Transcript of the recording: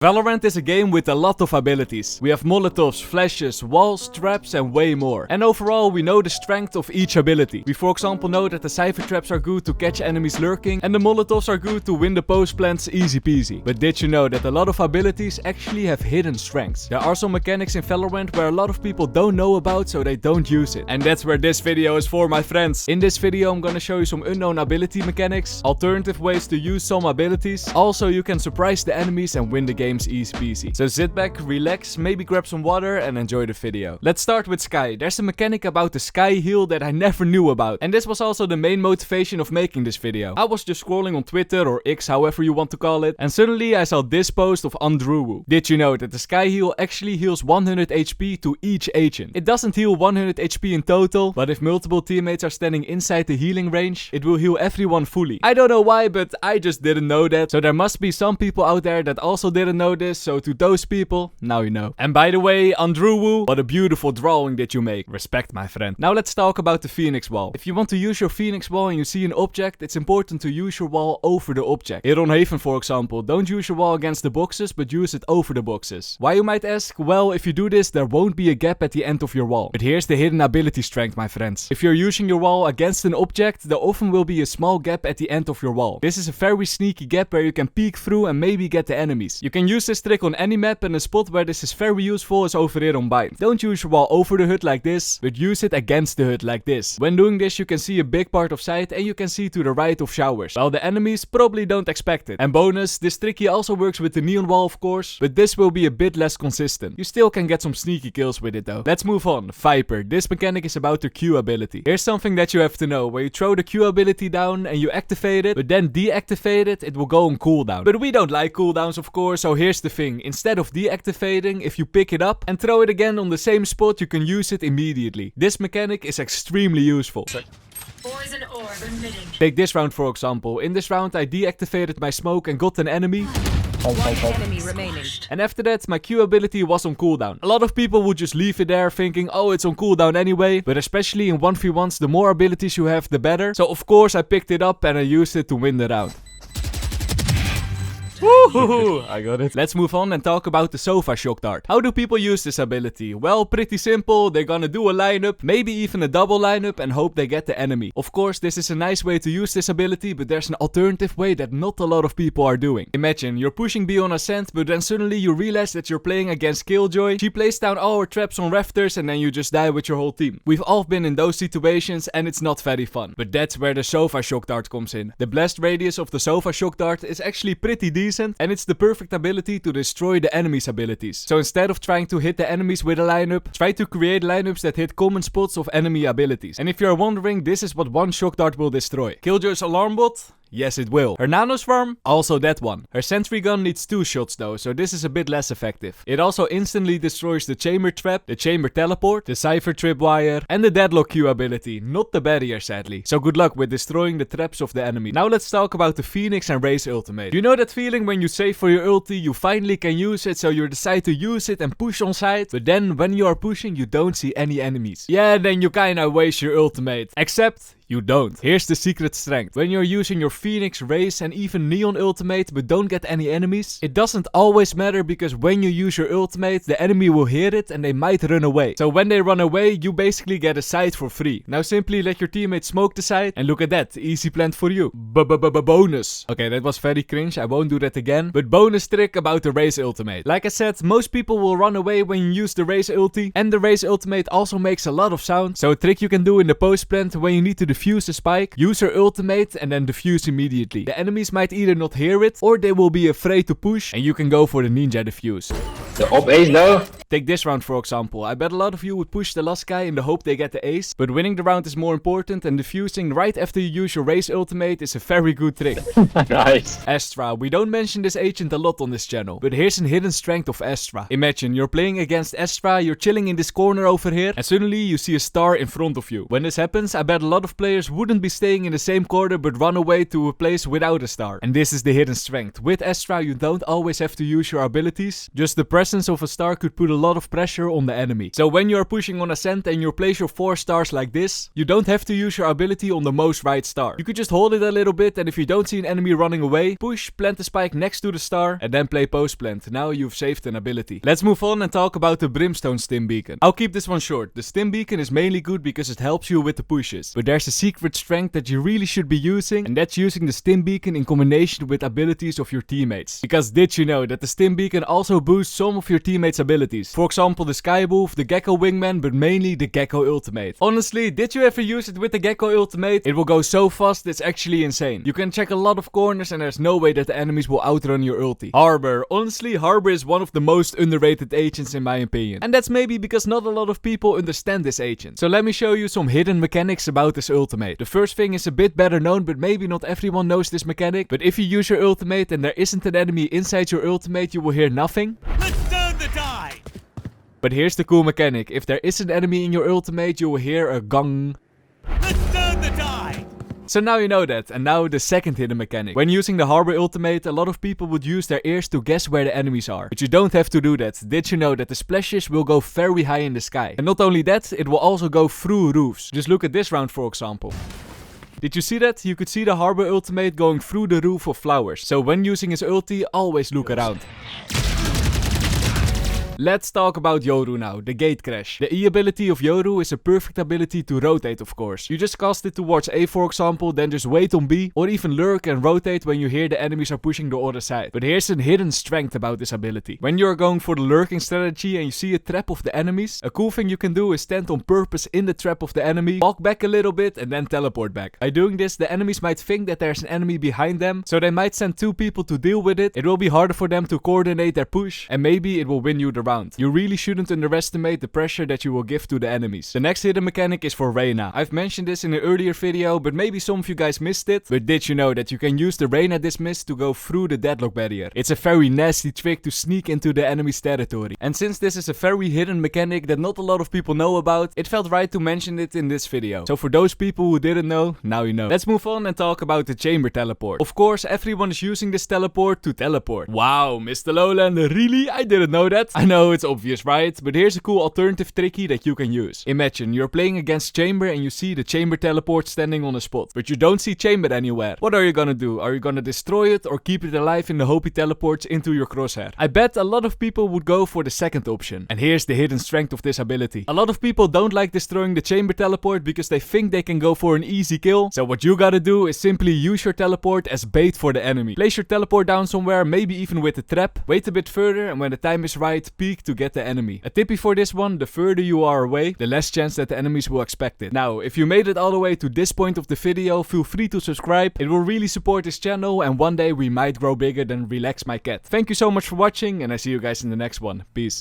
Valorant is a game with a lot of abilities. We have molotovs, flashes, walls, traps and way more. And overall we know the strength of each ability. We for example know that the cypher traps are good to catch enemies lurking and the molotovs are good to win the post plants easy peasy. But did you know that a lot of abilities actually have hidden strengths? There are some mechanics in Valorant where a lot of people don't know about, so they don't use it. And that's where this video is for, my friends. In this video I'm gonna show you some unknown ability mechanics, alternative ways to use some abilities. Also you can surprise the enemies and win the game easy peasy. So sit back, relax, maybe grab some water and enjoy the video. Let's start with Sky. There's a mechanic about the Sky heal that I never knew about. And this was also the main motivation of making this video. I was just scrolling on Twitter or X, however you want to call it, and suddenly I saw this post of MrLowlander. Did you know that the Sky heal actually heals 100 HP to each agent? It doesn't heal 100 HP in total, but if multiple teammates are standing inside the healing range, it will heal everyone fully. I don't know why, but I just didn't know that. So there must be some people out there that also didn't know this, so to those people, now you know. And by the way, MrLowlander, what a beautiful drawing that you make. Respect, my friend. Now let's talk about the Phoenix wall. If you want to use your Phoenix wall and you see an object, it's important to use your wall over the object. Here on Haven, for example, don't use your wall against the boxes, but use it over the boxes. Why, you might ask? Well, if you do this, there won't be a gap at the end of your wall. But here's the hidden ability strength, my friends. If you're using your wall against an object, there often will be a small gap at the end of your wall. This is a very sneaky gap where you can peek through and maybe get the enemies. You can use this trick on any map, and a spot where this is very useful is over here on Bind. Don't use your wall over the HUD like this, but use it against the HUD like this. When doing this, you can see a big part of sight and you can see to the right of showers, while the enemies probably don't expect it. And bonus, this trick here also works with the neon wall of course, but this will be a bit less consistent. You still can get some sneaky kills with it though. Let's move on. Viper. This mechanic is about the Q ability. Here's something that you have to know. Where you throw the Q ability down and you activate it, but then deactivate it, it will go on cooldown. But we don't like cooldowns of course, so here's the thing. Instead of deactivating, if you pick it up and throw it again on the same spot, you can use it immediately. This mechanic is extremely useful. Poison orb emitting. Take this round for example. In this round I deactivated my smoke and got an enemy. One enemy remaining. And after that my Q ability was on cooldown. A lot of people would just leave it there thinking, oh, it's on cooldown anyway. But especially in 1v1s, the more abilities you have, the better. So of course I picked it up and I used it to win the round. Woohoo! I got it. Let's move on and talk about the sofa shock dart. How do people use this ability? Well, pretty simple. They're gonna do a lineup, maybe even a double lineup, and hope they get the enemy. Of course, this is a nice way to use this ability, but there's an alternative way that not a lot of people are doing. Imagine, you're pushing B on ascent, but then suddenly you realize that you're playing against Killjoy. She plays down all her traps on rafters and then you just die with your whole team. We've all been in those situations and it's not very fun. But that's where the sofa shock dart comes in. The blast radius of the sofa shock dart is actually pretty decent. And it's the perfect ability to destroy the enemy's abilities. So instead of trying to hit the enemies with a lineup, try to create lineups that hit common spots of enemy abilities. And if you're wondering, this is what one shock dart will destroy. Killjoy's alarm bot? Yes, it will. Her nano swarm? Also that one. Her sentry gun needs 2 shots though, so this is a bit less effective. It also instantly destroys the chamber trap, the chamber teleport, the cypher tripwire, and the deadlock Q ability, not the barrier sadly. So good luck with destroying the traps of the enemy. Now let's talk about the Phoenix and Raze ultimate. You know that feeling when you save for your ulti, you finally can use it, so you decide to use it and push on site, but then when you are pushing you don't see any enemies. Yeah, then you kinda waste your ultimate. Except you don't. Here's the secret strength. When you're using your Phoenix, Raze and even Neon ultimate but don't get any enemies, it doesn't always matter because when you use your ultimate, the enemy will hear it and they might run away. So when they run away, you basically get a site for free. Now simply let your teammates smoke the site and look at that, easy plant for you. Bonus. Okay, that was very cringe, I won't do that again. But bonus trick about the Raze ultimate. Like I said, most people will run away when you use the Raze ulti, and the Raze ultimate also makes a lot of sound. So a trick you can do in the post plant when you need to defuse the spike, use her ultimate and then defuse immediately. The enemies might either not hear it or they will be afraid to push and you can go for the ninja defuse. The op ace though? Take this round for example. I bet a lot of you would push the last guy in the hope they get the ace, but winning the round is more important and defusing right after you use your Raze ultimate is a very good trick. Nice. Astra. We don't mention this agent a lot on this channel, but here's a hidden strength of Astra. Imagine you're playing against Astra, you're chilling in this corner over here and suddenly you see a star in front of you. When this happens, I bet a lot of players wouldn't be staying in the same corner but run away to a place without a star. And this is the hidden strength. With Astra you don't always have to use your abilities. Just the presence of a star could put a lot of pressure on the enemy. So when you are pushing on ascent and you place your 4 stars like this, you don't have to use your ability on the most right star. You could just hold it a little bit, and if you don't see an enemy running away, push, plant the spike next to the star, and then play post plant. Now you've saved an ability. Let's move on and talk about the Brimstone Stim Beacon. I'll keep this one short. The Stim Beacon is mainly good because it helps you with the pushes. But there's a secret strength that you really should be using, and that's using the Stim Beacon in combination with abilities of your teammates. Because did you know that the Stim Beacon also boosts some of your teammates' abilities? For example, the Sky Wolf, the Gecko Wingman, but mainly the Gecko Ultimate. Honestly, did you ever use it with the Gecko Ultimate? It will go so fast, it's actually insane. You can check a lot of corners and there's no way that the enemies will outrun your ulti. Harbor. Honestly, Harbor is one of the most underrated agents in my opinion. And that's maybe because not a lot of people understand this agent. So let me show you some hidden mechanics about this ultimate. The first thing is a bit better known, but maybe not everyone knows this mechanic. But if you use your ultimate and there isn't an enemy inside your ultimate, you will hear nothing. Let's turn the tide! But here's the cool mechanic. If there is an enemy in your ultimate, you will hear a gong. Let's turn the tide! So now you know that. And now the second hidden mechanic. When using the Harbor ultimate, a lot of people would use their ears to guess where the enemies are. But you don't have to do that. Did you know that the splashes will go very high in the sky? And not only that, it will also go through roofs. Just look at this round for example. Did you see that? You could see the Harbor ultimate going through the roof of flowers. So when using his ulti, always look around. Let's talk about Yoru now, the Gate Crash. The E ability of Yoru is a perfect ability to rotate, of course. You just cast it towards A for example, then just wait on B, or even lurk and rotate when you hear the enemies are pushing the other side. But here's a hidden strength about this ability. When you are going for the lurking strategy and you see a trap of the enemies, a cool thing you can do is stand on purpose in the trap of the enemy, walk back a little bit and then teleport back. By doing this, the enemies might think that there's an enemy behind them, so they might send 2 people to deal with it. It will be harder for them to coordinate their push, and maybe it will win you the round. You really shouldn't underestimate the pressure that you will give to the enemies. The next hidden mechanic is for Reyna. I've mentioned this in an earlier video, but maybe some of you guys missed it. But did you know that you can use the Reyna Dismiss to go through the deadlock barrier? It's a very nasty trick to sneak into the enemy's territory. And since this is a very hidden mechanic that not a lot of people know about, it felt right to mention it in this video. So for those people who didn't know, now you know. Let's move on and talk about the chamber teleport. Of course, everyone is using this teleport to teleport. Wow, MrLowlander, really? I didn't know that. I know it's obvious, right? But here's a cool alternative tricky that you can use. Imagine you're playing against Chamber and you see the Chamber teleport standing on a spot, but you don't see Chamber anywhere. What are you gonna do? Are you gonna destroy it or keep it alive in the hope he teleports into your crosshair? I bet a lot of people would go for the second option. And here's the hidden strength of this ability. A lot of people don't like destroying the Chamber teleport because they think they can go for an easy kill. So what you gotta do is simply use your teleport as bait for the enemy. Place your teleport down somewhere, maybe even with a trap. Wait a bit further and when the time is right, peek to get the enemy. A tippy for this one, the further you are away, the less chance that the enemies will expect it. Now, if you made it all the way to this point of the video, feel free to subscribe. It will really support this channel and one day we might grow bigger than Relax My Cat. Thank you so much for watching and I see you guys in the next one. Peace.